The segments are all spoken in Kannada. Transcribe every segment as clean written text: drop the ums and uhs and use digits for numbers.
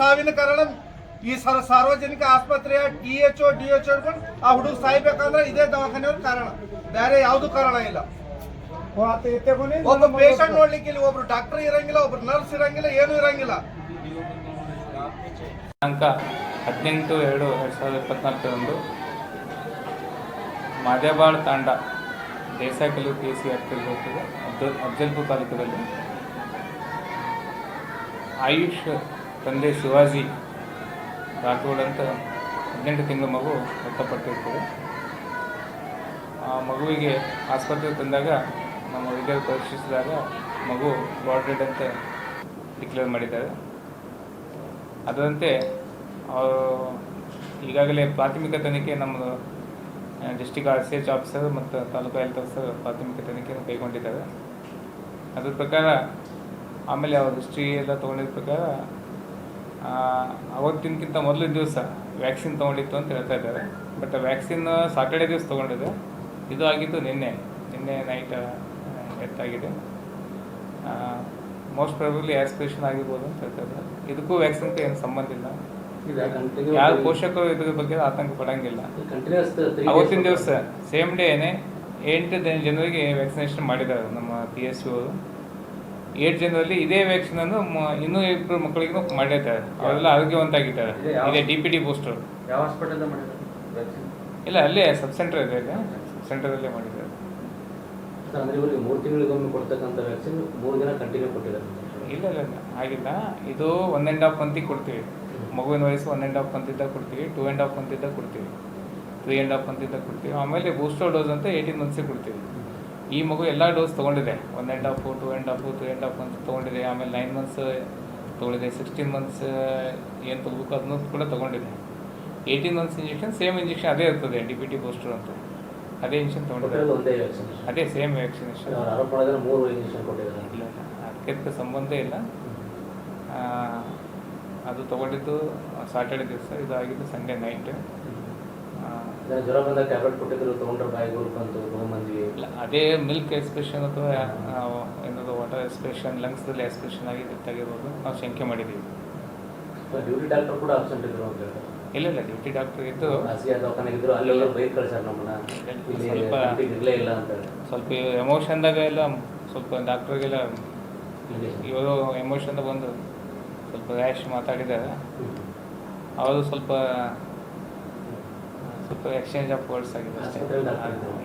ಸಾವಿನ ಕಾರಣ ಈ ಸಾರ್ವಜನಿಕ ಆಸ್ಪತ್ರೆಯ THO DHO ಆ ಹುಡುಗ ಸಾಯ್ಬೇಕಂದ್ರೆ ಇದೇ ದವಾಖಾನೆಯವ್ರ ಕಾರಣ, ಬೇರೆ ಯಾವ್ದು ಕಾರಣ ಇಲ್ಲ. ಒಬ್ಬ ಪೇಷಂಟ್ ನೋಡ್ಲಿಕ್ಕೆ ಇಲ್ಲಿ ಒಬ್ರು ಡಾಕ್ಟರ್ ಇರಂಗಿಲ್ಲ, ಒಬ್ರು ನರ್ಸ್ ಇರಂಗಿಲ್ಲ, ಏನು ಇರಂಗಿಲ್ಲ. ದಿನಾಂಕ 18/2/2024 ಮಾದೇಬಾಳ್ ತಾಂಡ ದೇಸಾಯಿಕಲ್ಲು PSC ವ್ಯಾಪ್ತಿಯಲ್ಲಿ ಹೋಗ್ತದೆ. ಅಫ್ಜಲ್ಪುರ ತಾಲೂಕದಲ್ಲಿ ಆಯುಷ್ ತಂದೆ ಶಿವಾಜಿ ರಾಠೋಡ್ ಅಂತ 18 ತಿಂಗಳ ಮಗು ಮೃತಪಟ್ಟಿರ್ತದೆ. ಆ ಮಗುವಿಗೆ ಆಸ್ಪತ್ರೆಗೆ ತಂದಾಗ ನಮ್ಮ ವೈದ್ಯರು ಪರೀಕ್ಷಿಸಿದಾಗ ಮಗು ಬಾಡ್ ಡೆಡ್ ಅಂತ ಡಿಕ್ಲೇರ್ ಮಾಡಿದ್ದಾರೆ. ಅದರಂತೆ ಈಗಾಗಲೇ ಪ್ರಾಥಮಿಕ ತನಿಖೆ ನಮ್ಮದು ಡಿಸ್ಟಿಕ್ RCH ಆಫೀಸರ್ ಮತ್ತು ತಾಲೂಕು ಹೆಲ್ತ್ ಆಫೀಸರ್ ಪ್ರಾಥಮಿಕ ತನಿಖೆಯನ್ನು ಕೈಗೊಂಡಿದ್ದಾರೆ. ಅದ್ರ ಪ್ರಕಾರ ಆಮೇಲೆ ಅವ್ರ ಹಿಸ್ಟ್ರಿ ಎಲ್ಲ ತೊಗೊಂಡಿದ್ದ ಪ್ರಕಾರ ಅವತ್ತಿನಕ್ಕಿಂತ ಮೊದಲಿನ ದಿವಸ ವ್ಯಾಕ್ಸಿನ್ ತೊಗೊಂಡಿತ್ತು ಅಂತ ಹೇಳ್ತಾ ಇದ್ದಾರೆ. ಬಟ್ ವ್ಯಾಕ್ಸಿನ್ ಸಾಟರ್ಡೆ ದಿವಸ ತೊಗೊಂಡಿದೆ. ಇದು ಆಗಿದ್ದು ನಿನ್ನೆ ನೈಟ್ ಎತ್ತಾಗಿದೆ. ಮೋಸ್ಟ್ ಪ್ರಾಬಬ್ಲಿ ಆಸ್ಪಿರೇಷನ್ ಆಗಿರ್ಬೋದು ಅಂತ ಹೇಳ್ತಾ ಇದ್ದಾರೆ. ಇದಕ್ಕೂ ವ್ಯಾಕ್ಸಿನ್ಗೆ ಏನು ಸಂಬಂಧ ಇಲ್ಲ. ಯಾರು ಪೋಷಕರು ಇದ್ರ ಬಗ್ಗೆ ಆತಂಕ ಪಡಂಗಿಲ್ಲ. ಅವತ್ತಿನ ದಿವಸ ಸೇಮ್ ಡೇನೆ 8 ಜನರಿಗೆ ವ್ಯಾಕ್ಸಿನೇಷನ್ ಮಾಡಿದ್ದಾರೆ ನಮ್ಮ PSU. 8 ಜನರಲ್ಲಿ ಇದೇ ವ್ಯಾಕ್ಸಿನನ್ನು ಇನ್ನೂ 2 ಮಕ್ಕಳಿಗೂ ಮಾಡಿದ್ದಾರೆ. ಅವರೆಲ್ಲ ಆರೋಗ್ಯವಂತಾಗಿದ್ದಾರೆ. ಇದೇ DPT ಬೂಸ್ಟರ್. ಯಾವ ಹಾಸ್ಪಿಟಲ್ ಮಾಡಿದ್ದಾರೆ? ಇಲ್ಲ, ಅಲ್ಲೇ ಸಬ್ ಸೆಂಟರ್ ಇದೆ, ಸಬ್ ಸೆಂಟರಲ್ಲೇ ಮಾಡಿದ್ದಾರೆ. ಅಂದರೆ ಇವರಿಗೆ 3 ತಿಂಗಳಿಗೊಮ್ಮೆ ಕೊಡ್ತಕ್ಕಂಥ ವ್ಯಾಕ್ಸಿನ್ 3 ದಿನ ಕಂಟಿನ್ಯೂ ಕೊಟ್ಟಿದ್ದಾರೆ? ಇಲ್ಲ ಆಗಿಲ್ಲ. ಇದು 1.5 ಮಂತಿಗೆ ಕೊಡ್ತೀವಿ. ಮಗುವಿನ ವಯಸ್ಸು 1.5 ಮಂತ್ ಇದ್ದಾಗ ಕೊಡ್ತೀವಿ, 2.5 ಮಂತ್ ಇದ್ದಾಗ ಕೊಡ್ತೀವಿ, 3.5 ಮಂತ್ ಇದ್ದಾಗ ಕೊಡ್ತೀವಿ. ಆಮೇಲೆ ಬೂಸ್ಟರ್ ಡೋಸ್ ಅಂತ 18 ಮಂತ್ಸಿಗೆ ಕೊಡ್ತೀವಿ. ಈ ಮಗು ಎಲ್ಲ ಡೋಸ್ ತೊಗೊಂಡಿದೆ. 1.5, 2.5, 3.5 ಮಂತ್ ತೊಗೊಂಡಿದೆ. ಆಮೇಲೆ 9 ಮಂತ್ಸ್ ತೊಗೊಂಡಿದೆ. 16 ಮಂತ್ಸ್ ಏನು ತೊಗೋಬೇಕು ಅದನ್ನು ಕೂಡ ತೊಗೊಂಡಿದೆ. 18 ಮಂತ್ಸ್ ಇಂಜೆಕ್ಷನ್ ಸೇಮ್ ಇಂಜೆಕ್ಷನ್ ಅದೇ ಇರ್ತದೆ, DPT ಬೂಸ್ಟರ್ ಅಂತ. ಅದೇ ಇಂಜೆಕ್ಷನ್ ತೊಗೊಂಡಿದೆ. ಅದೇ ಸೇಮ್ ವ್ಯಾಕ್ಸಿನೇಷನ್. ಇಲ್ಲ, ಅದಕ್ಕೆ ಸಂಬಂಧ ಇಲ್ಲ. ಅದು ತೊಗೊಂಡಿದ್ದು ಸಾಟರ್ಡೆ ದಿವಸ, ಇದು ಆಗಿದ್ದು ಸಂಡೇ ನೈಟ್. ಜ್ವರ ಬಂದಾಗ ಟ್ಯಾಬ್ಲೆಟ್ ಕೊಟ್ಟಿದ್ರು, ತೊಗೊಂಡ್ರೆ ಬಾಯಿಗೆ ಅಂತ ತೊಗೊಂಡ್ಬಂದ್ವಿ. ಇಲ್ಲ, ಅದೇ ಮಿಲ್ಕ್ ಎಕ್ಸ್ಪ್ರೆಷನ್ ಅಥವಾ ಏನಾದ್ರು ವಾಟರ್ ಎಕ್ಸ್ಪ್ರೆಷನ್, ಲಂಗ್ಸ್ದಲ್ಲಿ ಎಕ್ಸ್ಪ್ರೆಷನ್ ಆಗಿ ಗೊತ್ತಾಗಿರ್ಬೋದು, ನಾವು ಶಂಕೆ ಮಾಡಿದ್ದೀವಿ. ಡ್ಯೂಟಿ ಡಾಕ್ಟರ್ ಕೂಡ ಆಬ್ಸೆಂಟ್ ಇದ್ರು ಅಂತ ಹೇಳ್ತಾರೆ. ಇಲ್ಲ, ಡ್ಯೂಟಿ ಡಾಕ್ಟರ್ ಇದ್ದು ದವಾಖಾನೆಗಿದ್ರು, ಅಲ್ಲೆಲ್ಲ ಬೈಕ್ ಕಳ್ಸ್ಯಾರ ನಮ್ಮನ್ನ, ಇರಲೇ ಇಲ್ಲ ಅಂತ ಹೇಳಿ. ಸ್ವಲ್ಪ ಎಮೋಷನ್ದಾಗ ಎಲ್ಲ ಸ್ವಲ್ಪ ಡಾಕ್ಟ್ರಿಗೆಲ್ಲ ಇವರು ಎಮೋಷನ್ದಾಗ ಬಂದು ಸ್ವಲ್ಪ ರ್ಯಾಶ್ ಮಾತಾಡಿದ್ದಾರೆ. ಅವರು ಸ್ವಲ್ಪ ಎಕ್ಸ್ಚೇಂಜ್ ಆಫ್ ವರ್ಡ್ಸ್ ಆಗಿದೆ.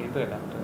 ಇದು ಡಾಕ್ಟರ್